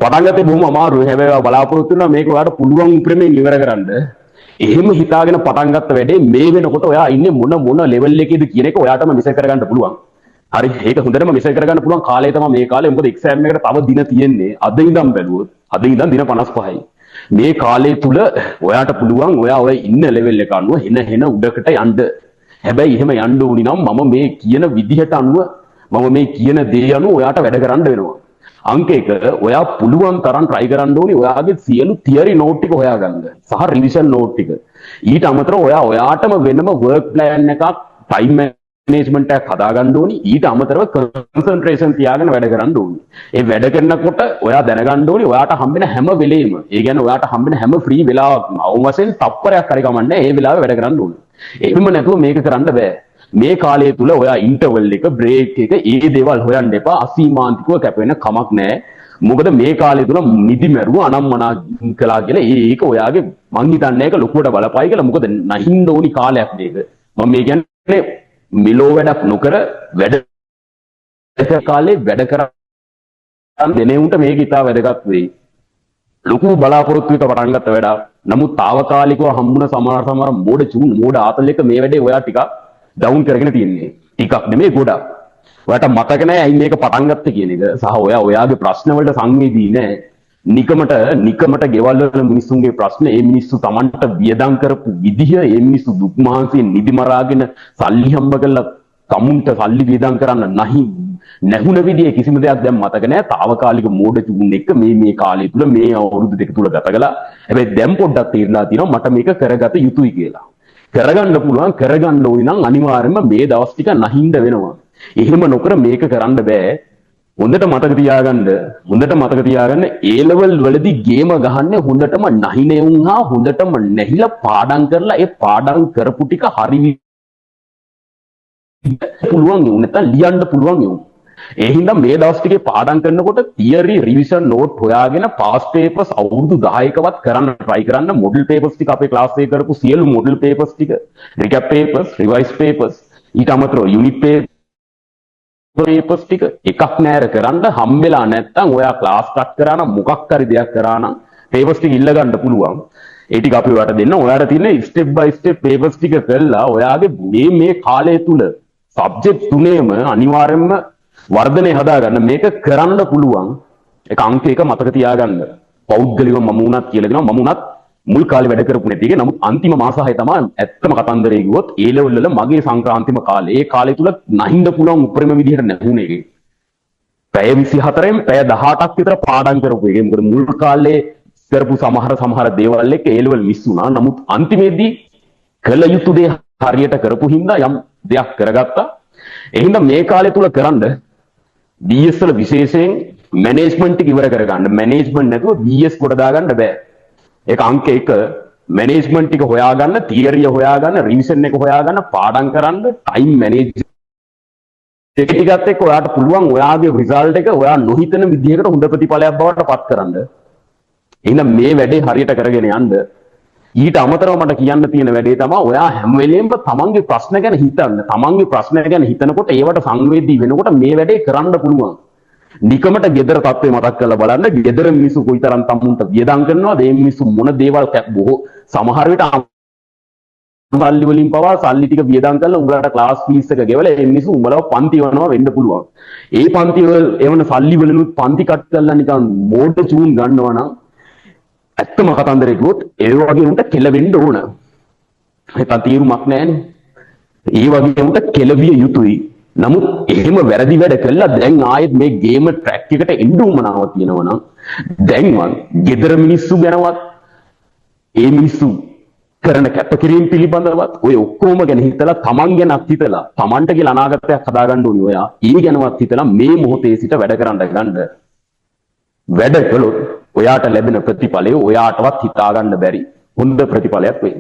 පටන් ගත්තේ බොහොම අමාරුයි. හැබැයි බලාපොරොත්තු වෙනවා මේක ඔයාලට පුළුවන් උපරිමයෙන් ඉවර කරන්න. එහෙම හිතාගෙන පටන් ගත්ත වැඩේ මේ වෙනකොට ඔයා ඉන්නේ මොන ලෙවල් එකේද කියන එක ඔයාටම මිස කරගන්න පුළුවන්. හරි ඒක හොඳටම මිස කරගන්න පුළුවන් කාලය තමයි මේ කාලේ. මොකද එක්සෑම් එකට තව දින තියෙන්නේ. අද ඉඳන් බැලුවොත් අද ඉඳන් දින 55යි. මේ කාලය තුල ඔයාට පුළුවන් ඔයා ඔය ඉන්න ලෙවල් එක අනුව හෙන උඩකට යන්න. හැබැයි එහෙම යන්න ඕනි නම් මම මේ කියන විදිහට අනුව මම මේ කියන දේ අනුව ඔයාට වැඩ කරන්න වෙනවා. අංක 1 ඔයා පුළුවන් තරම් try කරන්න ඕනි ඔයාගේ සියලු theory note ටික හොයාගන්න සහ revision note ටික. ඊට අමතරව ඔයාටම වෙනම work plan එකක් time management එකක් හදාගන්න ඕනි. ඊට අමතරව concentration තියාගෙන වැඩ කරන්න ඕනි. ඒ වැඩ කරනකොට ඔයා දැනගන්න ඕනි ඔයාට හම්බෙන හැම වෙලේම, ඒ කියන්නේ ඔයාට හම්බෙන හැම free වෙලාවක්ම අවම වශයෙන් තප්පරයක් හරි කමන්නේ ඒ වෙලාවේ වැඩ කරන්න ඕනි. එහෙම නැතුව මේක කරන්න බෑ. මේ කාලය තුල ඔයා ඉන්ටර්වල් එක බ්‍රේක් එක ඒ දේවල් හොයන්න එපා. අසීමාන්තිකව කැපෙන කමක් නැහැ. මොකද මේ කාලය තුල නිදි මරුව අනම්මනා කළා කියලා ඒක ඔයාගේ මං හිතන්නේ ඒක ලොකුවට බලපයි කියලා. මොකද නැහින්න ඕනි කාලයක් මේක. මම මේ කියන්නේ මිලෝ වැඩක් නොකර වැඩ කාලේ වැඩ කරන් දෙනෙවුන්ට මේක ඉතා වැදගත් වෙයි. ලොකු බලාපොරොත්තු එක පටන් ගත්ත වැඩක්. නමුත් తాවකාලිකව හම්බුන සමහර මෝඩ ආතල් එක මේ වැඩේ ඔයා ටිකක් ඩවුන් කරගෙන තියෙන්නේ. ටිකක් නෙමෙයි ගොඩක්. ඔයාට මතක නැහැ ඇයි මේක පටන් ගත්තේ කියන එක. සහ ඔයාගේ ප්‍රශ්න වලට සංවේදී නැහැ. නිකමට ගෙවල් වල මිනිස්සුන්ගේ ප්‍රශ්න ඒ මිනිස්සු Tamanට වියදම් කරපු විදිහ, ඒ මිනිස්සු දුක් මහන්සියෙන් නිදි මරාගෙන සල්ලි හම්බ කරලා තමුන්ට සල්ලි වියදම් කරන්න නැහුණ විදිහේ කිසිම දෙයක් දැන් මතක නැහැ. తాවකාලික මෝඩ චුන් එක මේ කාලය තුල මේ අවුරුදු දෙක තුල ගත කළා. හැබැයි දැන් පොඩ්ඩක් තීරණා තියෙනවා මට මේක කරගත යුතුයි කියලා. කරගන්න පුළුවන් කරගන්න ඕනි නම් අනිවාර්යයෙන්ම මේ දවස් ටික නැහින්න වෙනවා. එහෙම නොකර මේක කරන්න බෑ. හොඳට මතක තියාගන්න ඒ ලෙවල් වලදී ගේම ගහන්නේ හොඳටම නැහිනේ වුණා. හොඳටම නැහිලා පාඩම් කරලා ඒ පාඩම් කරපු ටික හරි පුළුවන් නේ. නැත්නම් ලියන්න පුළුවන් නේ. ඒ හින්දා මේ දවස් ටිකේ පාඩම් කරනකොට theory revision note හොයාගෙන past papers අවුරුදු 10කවත් කරන්න try කරන්න. model papers ටික අපේ class එකේ කරපු සියලු model papers ටික, recap papers, revised papers, ඊට අමතරව unit papers ටික එකක් නෑර කරන්න හම්බෙලා නැත්තම් ඔයා class cut කරා නම් මොකක් හරි දෙයක් කරා නම් papers ටික ඉල්ල ගන්න පුළුවන්. ඒ ටික අපි ඔයාලට දෙන්න. ඔයාලට තියෙන step by step papers ටික කරලා ඔයාගේ මේ කාලය තුල subject තුනේම අනිවාර්යයෙන්ම වර්ධනය හදාගන්න මේක කරන්න පුළුවන්. ඒක අංක 1 මතක තියාගන්න. පෞද්ගලිකව මම උනත් කියලා දෙනවා. මම උනත් මුල් කාලේ වැඩ කරපු නැති එක. නමුත් අන්තිම මාස 6 තමයි ඇත්තම කතන්දරේ ගියොත් ඒ ලෙවල් වල මගේ සංක්‍රාන්තිම කාලේ. ඒ කාලය තුල නැහින්න පුළුවන් උපරිම විදිහට නැහුණ එකේ. පැය 24න් පැය 18ක් විතර පාඩම් කරපු එකේ. මොකද මුල් කාලේ කරපු සමහර දේවල් එක්ක ඒ ලෙවල් මිස් වුණා. නමුත් අන්තිමේදී කළ යුතු දේ හරියට කරපු හින්දා යම් දෙයක් කරගත්තා. ඒ හින්දා මේ කාලය තුල කරන්න BS වල විශේෂයෙන් මැනේජ්මන්ට් එක ඉවර කරගන්න. මැනේජ්මන්ට් නැතුව BS කොට දාගන්න බෑ. ඒක අංක 1. මැනේජ්මන්ට් එක හොයාගන්න, තියරිය හොයාගන්න, රිවිෂන් එක හොයාගන්න, පාඩම් කරන්න, ටයිම් මැනේජ් ටිකත් එක්ක ඔයාට පුළුවන් ඔයාගේ රිසල්ට් එක ඔයා නොහිතන විදිහකට හොඳ ප්‍රතිඵලයක් බවට පත් කරන්න. එහෙනම් මේ වැඩේ හරියට කරගෙන යන්න. ඊට අමතරව මට කියන්න තියෙන වැඩේ තමයි ඔයා හැම වෙලෙම තමන්ගේ ප්‍රශ්න ගැන හිතන්න. තමන්ගේ ප්‍රශ්න ගැන හිතනකොට ඒවට සංවේදී වෙනකොට මේ වැඩේ කරන්න පුළුවන්. නිකමට gedara තත්ත්වය මතක් කරලා බලන්න. gedara මිනිස්සු කොයිතරම් තමුන්ට වියදම් කරනවද? මේ මිනිස්සු මොන දේවල් බොහෝ සමහර විට සල්ලි වලින් පවා සල්ලි ටික වියදම් කරලා උඹලට ක්ලාස් ෆීස් එක ගෙවලා මේ මිනිස්සු උඹලව පන්ති වනවා වෙන්න පුළුවන්. ඒ පන්ති වල එවන සල්ලි වලිනුත් පන්ති කට් කරලා නිකන් මෝඩ චූන් ගන්නවා නම් ඇත්තම කතන්දරේ කිව්වොත් ඒ වගේ උන්ට කෙලවෙන්න ඕන. ඒක තීරුමක් නැහැනේ. ඒ වගේ උන්ට කෙලවිය යුතුයි. නමුත් එහෙම වැරදි වැඩ කළා දැන් ආයෙත් මේ ගේම ට්‍රැක් එකට එන්න උමනාවක් තියෙනවා නම් දැන්වත් gedara මිනිස්සු ගැනවත් ඒ මිනිස්සු කරන කැපකිරීම පිළිබඳවත් ඔය ඔක්කොම ගැන හිතලා තමන් ගැනත් හිතලා තමන්ට කියලා අනාගතයක් හදාගන්න ඕනේ ඔයා. ඒ ගැනවත් හිතලා මේ මොහොතේ සිට වැඩ කරන්න ගන්න. වැඩ කළොත් ඔයාට ලැබෙන ප්‍රතිඵලය ඔයාටවත් හිතා ගන්න බැරි හොඳ ප්‍රතිඵලයක් වෙයි.